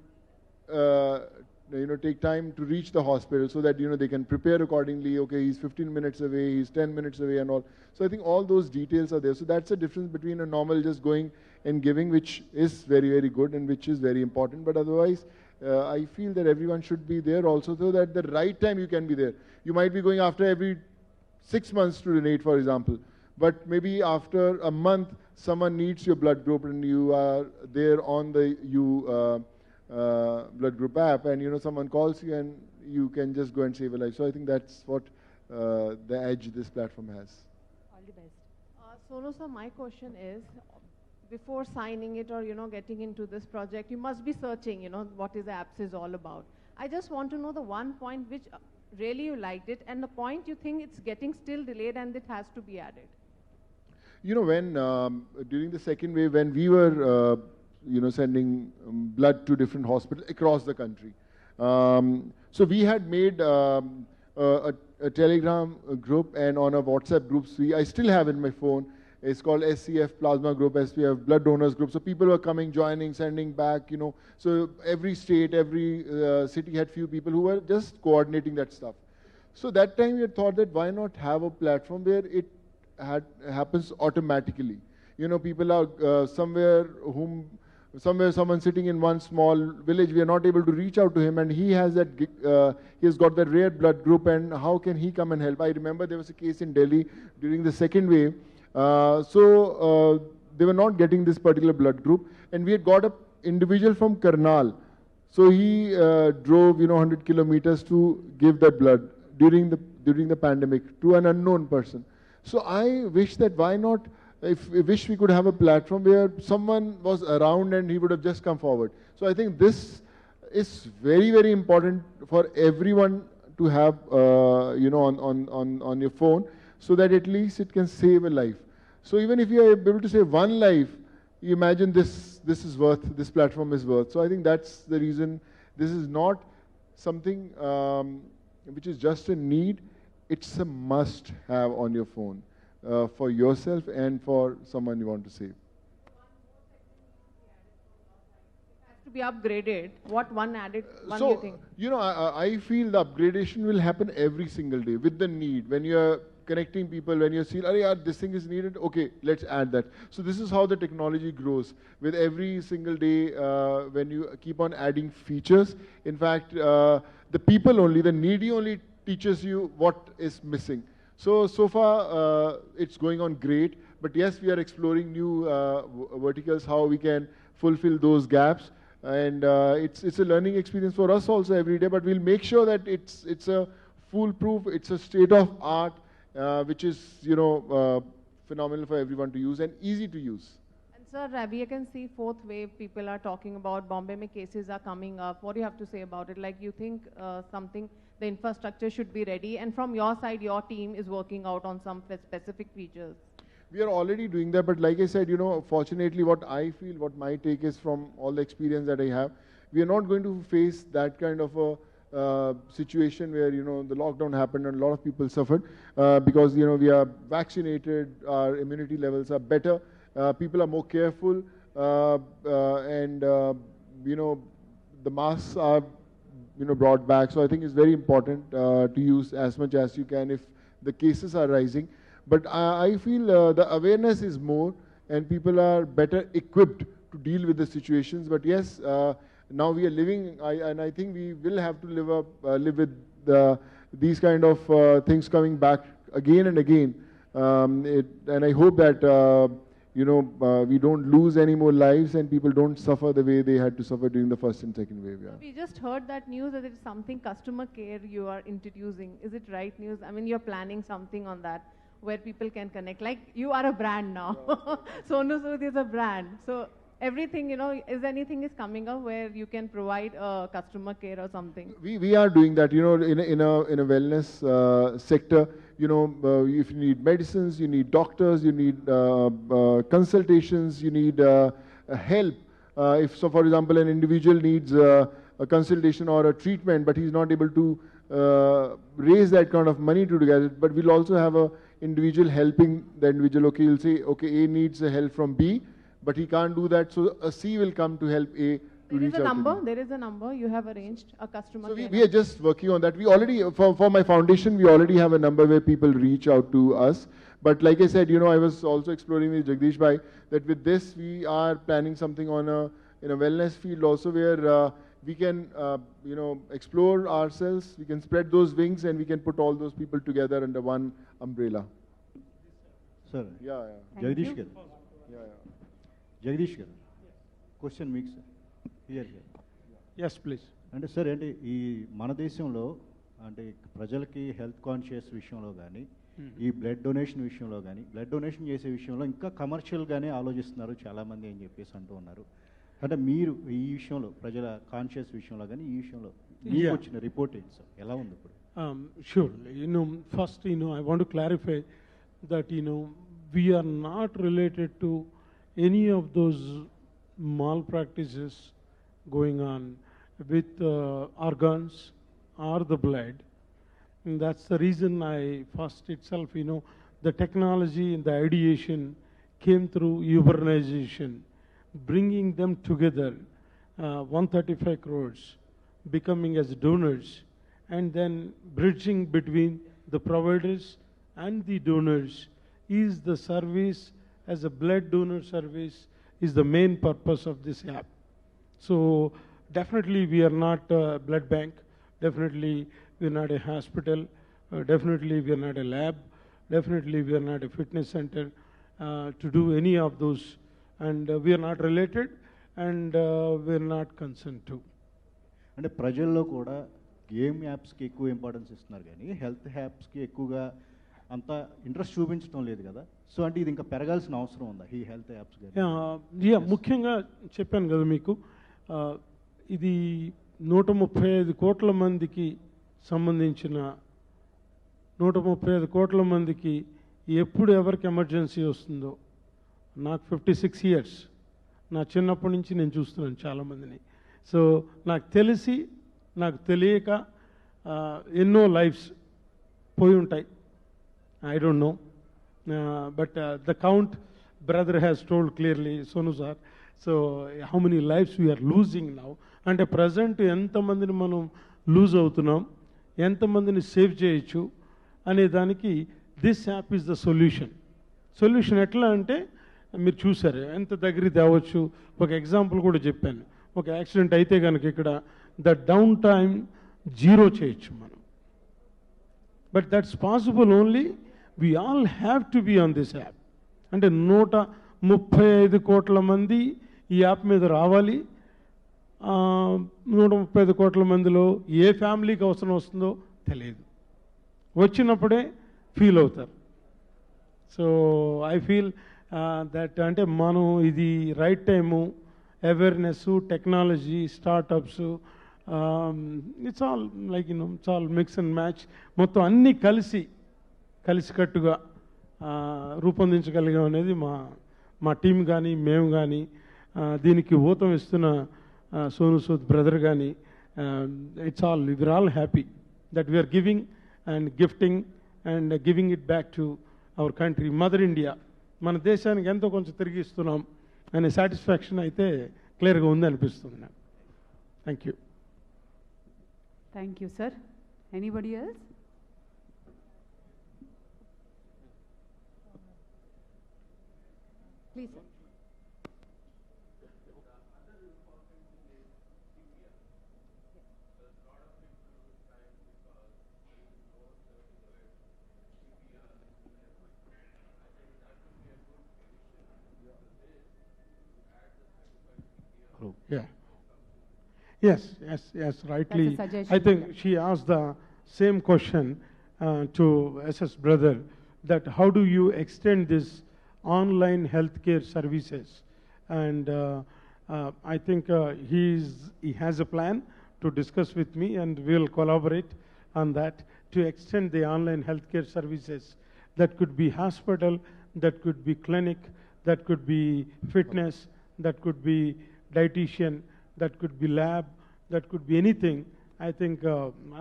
you know, take time to reach the hospital so that, you know, they can prepare accordingly. Okay, he's 15 minutes away, he's 10 minutes away and all. So I think all those details are there. So that's the difference between a normal just going and giving, which is very, very good and which is very important. But otherwise, I feel that everyone should be there also so that the right time you can be there. You might be going after every 6 months to donate, for example. But maybe after a month, someone needs your blood group and you are there on the blood group app, and you know someone calls you and you can just go and save a life. So I think that's what the edge this platform has. All the best. Sonu sir, my question is, before signing it or, you know, getting into this project, you must be searching, you know, what is the apps is all about. I just want to know the one point which really you liked it and the point you think it's getting still delayed and it has to be added. You know, when during the second wave, when we were you know, sending blood to different hospitals across the country. So we had made a Telegram group, and on a WhatsApp group, I still have in my phone. It's called SCF Plasma Group, SPF Blood Donors Group. So people were coming, joining, sending back, you know. So every state, every city had few people who were just coordinating that stuff. So that time we had thought that why not have a platform where it happens automatically. You know, people are somewhere someone sitting in one small village, we are not able to reach out to him, and he has that, he has got that rare blood group, and how can he come and help? I remember there was a case in Delhi during the second wave, so they were not getting this particular blood group, and we had got an individual from Karnal, so he drove, you know, 100 kilometers to give that blood during the pandemic to an unknown person. So I wish that why not, I wish we could have a platform where someone was around and he would have just come forward. So I think this is very, very important for everyone to have, you know, on your phone, so that at least it can save a life. So even if you are able to save one life, you imagine this platform is worth. So I think that's the reason this is not something which is just a need, it's a must have on your phone. For yourself and for someone you want to save. It has to be upgraded. What one added, one so, you think? you know, I feel the upgradation will happen every single day with the need. When you are connecting people when you see, "Arey, yaar, this thing is needed, okay, let's add that." So this is how the technology grows. With every single day, when you keep on adding features, in fact, the people only, the needy only teaches you what is missing. So far, it's going on great. But yes, we are exploring new verticals, how we can fulfill those gaps. And it's a learning experience for us also every day, but we'll make sure that it's a foolproof, it's a state of art, which is, phenomenal for everyone to use and easy to use. And sir, Ravi, I can see fourth wave people are talking about, Bombay mein cases are coming up. What do you have to say about it? Like, you think the infrastructure should be ready, and from your side, your team is working out on some specific features? We are already doing that, but like I said, fortunately what I feel, what my take is from all the experience that I have, we are not going to face that kind of a situation where, the lockdown happened and a lot of people suffered, because, we are vaccinated, our immunity levels are better, people are more careful, and, the masks are, brought back. So I think it's very important to use as much as you can if the cases are rising. But I feel the awareness is more, and people are better equipped to deal with the situations. But yes, now we are living, and I think we will have to live with these kind of things coming back again and again. And I hope that we don't lose any more lives and people don't suffer the way they had to suffer during the first and second wave. Yeah. We just heard that news that it's something customer care you are introducing. Is it right news? I mean, you're planning something on that, where people can connect. Like, you are a brand now. Sonu Sood is a brand. So everything, is anything is coming up where you can provide customer care or something? We are doing that, in a wellness sector. If you need medicines, you need doctors, you need consultations, you need help. So for example, an individual needs a consultation or a treatment, but he's not able to raise that kind of money to get it. But we'll also have a individual helping the individual. Okay, you'll say, okay, A needs help from B, but he can't do that, so a C will come to help A to reach out to B. There is a number you have arranged, a customer care. So we are just working on that. We already, for my foundation, we already have a number where people reach out to us. But like I said, I was also exploring with Jagdish Bhai that with this, we are planning something in a wellness field also, where we can, explore ourselves, we can spread those wings, and we can put all those people together under one umbrella. Sir. Yeah. Jagdish garu. Yeah. Jagdish garu. Question mix. Here. Yes, please. అంటే sir అంటే ఈ మన దేశంలో అంటే ప్రజలకి health conscious విషయంలో కానీ ఈ బ్లడ్ డొనేషన్ విషయంలో కానీ బ్లడ్ డొనేషన్ చేసే విషయంలో ఇంకా కమర్షియల్గానే ఆలోచిస్తున్నారు చాలామంది అని చెప్పేసి అంటూ ఉన్నారు. అంటే మీరు ఈ విషయంలో ప్రజల కాన్షియస్ విషయంలో కానీ ఈ విషయంలో మీకు వచ్చిన రిపోర్ట్ ఏంటి సార్, ఎలా ఉంది ఇప్పుడు? Sure. First, I want to clarify that, we are not related to any of those malpractices going on with organs or the blood. And that's the reason first itself, the technology and the ideation came through urbanization, bringing them together, 135 crores, becoming as donors, and then bridging between the providers and the donors is the service, as a blood donor service is the main purpose of this app. So definitely we are not a blood bank, definitely we are not a hospital, definitely we are not a lab, definitely we are not a fitness center to do any of those, and we are not related, and we are not concerned too. అంటే ప్రజల్లో కూడా game యాప్స్కి ఎక్కువ importance ఇస్తున్నారు కానీ health యాప్స్కి ఎక్కువగా అంత interest చూపించడం లేదు కదా. సో అంటే ఇది ఇంకా పెరగాల్సిన అవసరం ఉందా ఈ హెల్త్ యాప్స్ కానీ? ముఖ్యంగా చెప్పాను కదా మీకు, ఇది 135 కోట్ల మందికి సంబంధించిన 135 కోట్ల మందికి ఎప్పుడు ఎవరికి ఎమర్జెన్సీ వస్తుందో. నాకు 56 years, నా చిన్నప్పటి నుంచి నేను చూస్తున్నాను చాలామందిని. సో నాకు తెలిసి నాకు తెలియక ఎన్నో లైఫ్స్ పోయి ఉంటాయి. I don't know, but the count brother has told clearly, Sonu sir. So how many lives we are losing now? And at present ఎంతమందిని మనం లూజ్ అవుతున్నాం, ఎంతమందిని సేవ్ చేయొచ్చు అనే దానికి this app is the solution. Solution ఎట్లా అంటే మీరు చూసారు ఎంత దగ్గరికి తేవచ్చు. ఒక ఎగ్జాంపుల్ కూడా చెప్పాను. ఒక యాక్సిడెంట్ అయితే కనుక ఇక్కడ ద డౌన్ టైమ్ 0 చేయొచ్చు మనం. But that's possible only we all have to be on this app. అంటే 135 కోట్ల మంది ఈ యాప్ మీద రావాలి. 135 కోట్ల మందిలో ఏ ఫ్యామిలీకి అవసరం వస్తుందో తెలియదు, వచ్చినప్పుడే ఫీల్ అవుతారు. సో ఐ ఫీల్ దట్ అంటే మనం ఇది right time, awareness, technology, startups, it's all like it's all mix and match. మొత్తం అన్నీ కలిసికట్టుగా రూపొందించగలిగాం అనేది మా టీం కానీ మేము కానీ దీనికి ఊతం ఇస్తున్న సోను సూద్ బ్రదర్ కానీ it's all we're all happy that we're giving and gifting and giving it back to our country, mother India. మన దేశానికి ఎంతో కొంచెం తిరిగి ఇస్తున్నాం అనే సాటిస్ఫాక్షన్ అయితే క్లియర్గా ఉంది అనిపిస్తుంది నాకు. Thank you. Thank you, sir. Anybody else? Please, sir. Yeah. Yes, rightly. That's a suggestion, I think yeah. she asked the same question to SS brother, that how do you extend this online healthcare services? And I think he has a plan to discuss with me, and we'll collaborate on that to extend the online healthcare services. That could be hospital, that could be clinic, that could be fitness, that could be dietitian, that could be lab, that could be anything. I think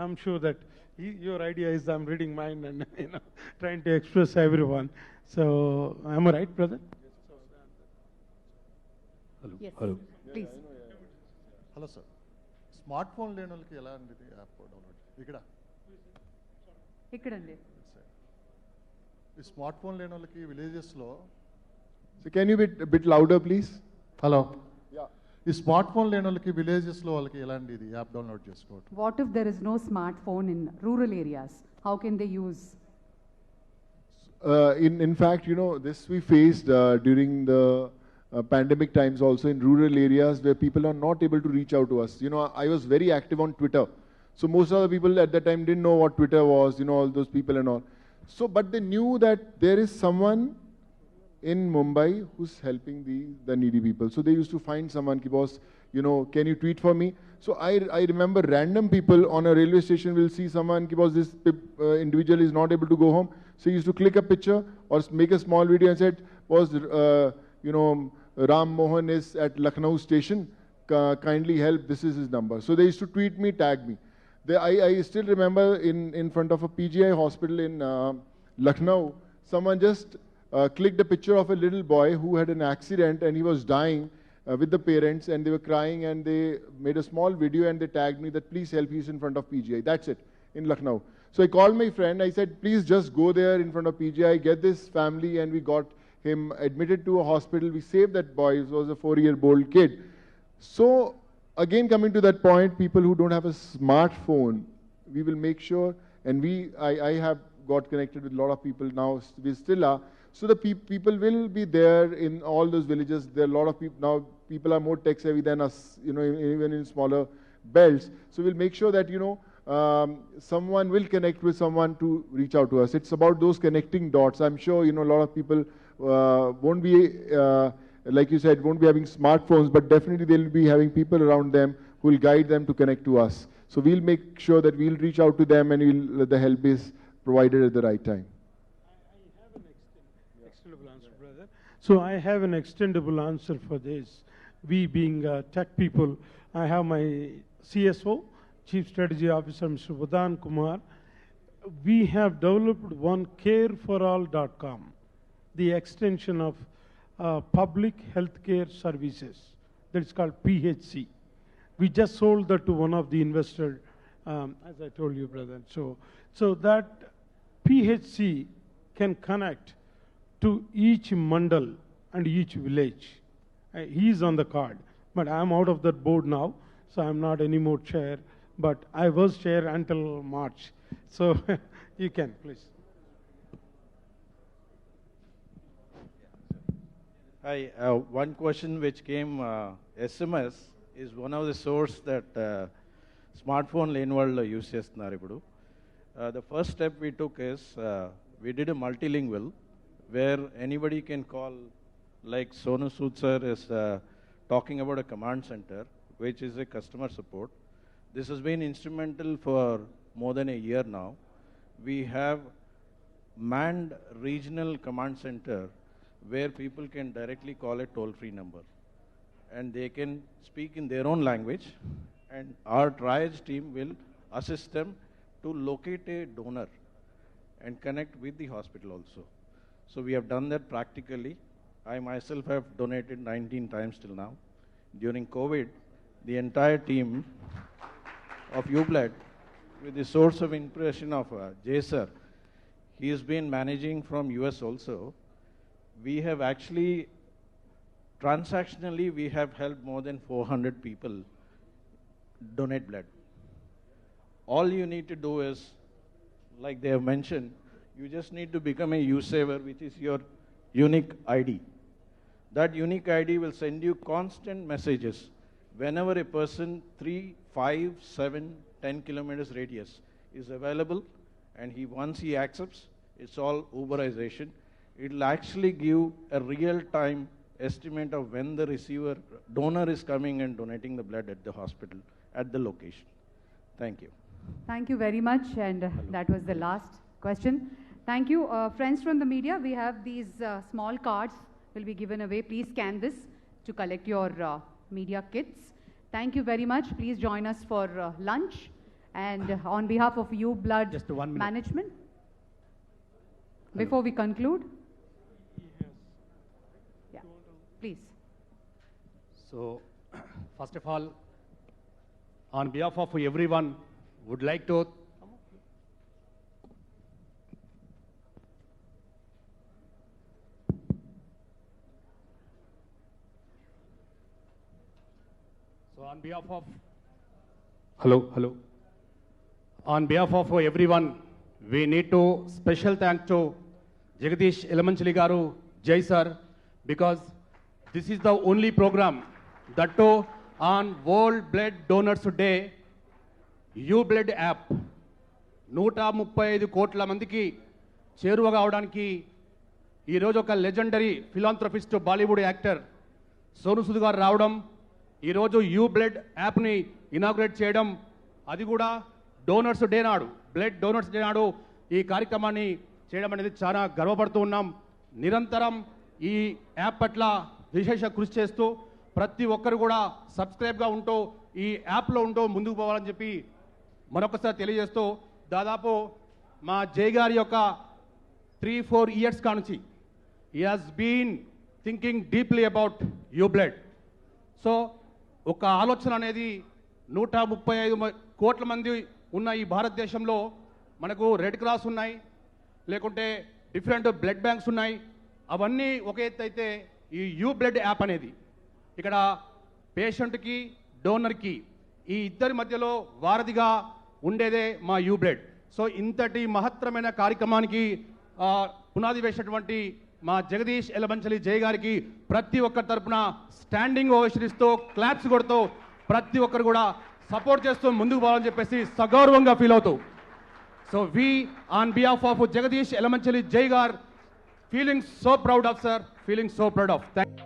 I'm sure that your idea is I'm reading mind and trying to express everyone. So am I right, brother? Yes. Hello. Please. Hello sir, smart phone లేని వాళ్ళకి ఎలా అండి app download ఇక్కడండి. ఈ smart phone లేని వాళ్ళకి విలేజెస్లో So can you be a bit louder, please? Hello ఈ smart phone లేని వాళ్ళకి విలేజెస్లో వాళ్ళకి ఎలాంటి ఇది యాప్ డౌన్లోడ్ చేసుకోవటం? What if there is no smartphone in rural areas? How can they use? In fact, this we faced during the pandemic times also in rural areas where people are not able to reach out to us. I was very active on Twitter. So most of the people at that time didn't know what Twitter was, all those people and all. So, but they knew that there is someone in Mumbai who's helping the needy people. So they used to find someone, boss, can you tweet for me? So I remember random people on a railway station will see someone, boss, this individual is not able to go home. So he used to click a picture or make a small video and said, boss, Ram Mohan is at Lucknow station, kindly help, this is his number. So they used to tweet me, tag me. I still remember in front of a PGI hospital in Lucknow, someone just clicked a picture of a little boy who had an accident and he was dying with the parents, and they were crying, and they made a small video and they tagged me that please help, he's in front of PGI. That's it, in Lucknow. So I called my friend, I said, please just go there in front of PGI, get this family, and we got him admitted to a hospital. We saved that boy. He was a 4-year-old kid. So again, coming to that point, people who don't have a smartphone, we will make sure, and I have got connected with a lot of people now, we still are. So the people will be there in all those villages. There are a lot of people now. People are more tech savvy than us, even in smaller belts. So we'll make sure that someone will connect with someone to reach out to us. It's about those connecting dots. I'm sure a lot of people won't be, like you said, won't be having smartphones, but definitely they'll be having people around them who will guide them to connect to us. So we'll make sure that we'll reach out to them, and the help is provided at the right time. Extendable answer, brother. So I have an extendable answer for this. We being tech people, I have my CSO, Chief Strategy Officer, Mr. Vadan Kumar. We have developed one careforall.com, the extension of public healthcare services. That is called PHC. We just sold that to one of the investors, as I told you, brother. So that PHC can connect to each mandal and each village. He is on the card, but I am out of that board now, so I am not anymore chair, but I was chair until March. So you can, please. Hi, one question which came, SMS is one of the source that smartphone lane world use chestunnaaru ippudu. The first step we took is we did a multilingual where anybody can call, like Sonu Sood sir is talking about a command center, which is a customer support. This has been instrumental for more than a year now. We have manned regional command center where people can directly call a toll-free number. And they can speak in their own language, and our triage team will assist them to locate a donor and connect with the hospital also. So we have done that practically. I myself have donated 19 times till now. During COVID, the entire team of YouBlood, with the source of inspiration of Jay sir, he has been managing from US also. We have actually, transactionally, we have helped more than 400 people donate blood. All you need to do is, like they have mentioned, you just need to become a U-saver, which is your unique ID. That unique ID will send you constant messages whenever a person 3, 5, 7, 10 kilometers radius is available, and once he accepts, it's all Uberization. It will actually give a real-time estimate of when the donor is coming and donating the blood at the hospital, at the location. Thank you. Thank you very much, and that was the last question. Thank you. Friends from the media, we have these small cards will be given away. Please scan this to collect your media kits. Thank you very much. Please join us for lunch. And on behalf of YouBlood Just 1 minute. management, before we conclude, yeah, please. So, first of all, on behalf of everyone, would like to on behalf of on behalf of everyone, we need to special thank to Jagadish Elamanchali garu, Jai sir, because this is the only program that too on World Blood Donors Day, YouBlood app 135 కోట్ల మందికి చేరువగా అవడానికి ఈరోజు ఒక legendary philanthropist Bollywood actor Sonu Sood గారు రావడం, ఈరోజు YouBlood యాప్ని inaugurate చేయడం, అది కూడా డోనర్స్ డే నాడు, బ్లడ్ డోనర్స్ డే నాడు ఈ కార్యక్రమాన్ని చేయడం అనేది చాలా గర్వపడుతూ ఉన్నాం. నిరంతరం ఈ యాప్ పట్ల విశేష కృషి చేస్తూ ప్రతి ఒక్కరు కూడా సబ్స్క్రైబ్గా ఉంటూ ఈ యాప్లో ఉంటూ ముందుకు పోవాలని చెప్పి మరొకసారి తెలియజేస్తూ, దాదాపు మా జై గారి యొక్క 3-4 ఇయర్స్ కానుంచి he has been thinking deeply about YouBlood. So ఒక ఆలోచన అనేది 135 కోట్ల మంది ఉన్న ఈ భారతదేశంలో మనకు రెడ్ క్రాస్ ఉన్నాయి, లేకుంటే డిఫరెంట్ బ్లడ్ బ్యాంక్స్ ఉన్నాయి. అవన్నీ ఒక ఎత్తు అయితే ఈ YouBlood యాప్ అనేది ఇక్కడ పేషెంట్కి డోనర్కి ఈ ఇద్దరి మధ్యలో వారధిగా ఉండేదే మా YouBlood. సో ఇంతటి మహత్తరమైన కార్యక్రమానికి పునాది వేసినటువంటి మా జగదీష్ ఎలమంచలి జై గారికి ప్రతి ఒక్కరి తరపున స్టాండింగ్ ఓవేషన్ ఇస్తూ క్లాప్స్ కొడుతూ ప్రతి ఒక్కరు కూడా సపోర్ట్ చేస్తూ ముందుకు పోవాలని చెప్పేసి సగౌరవంగా ఫీల్ అవుతూ, so we on behalf of Jagadish Yelamanchili Jai గారు feeling so proud of sir, feeling so proud of. Thank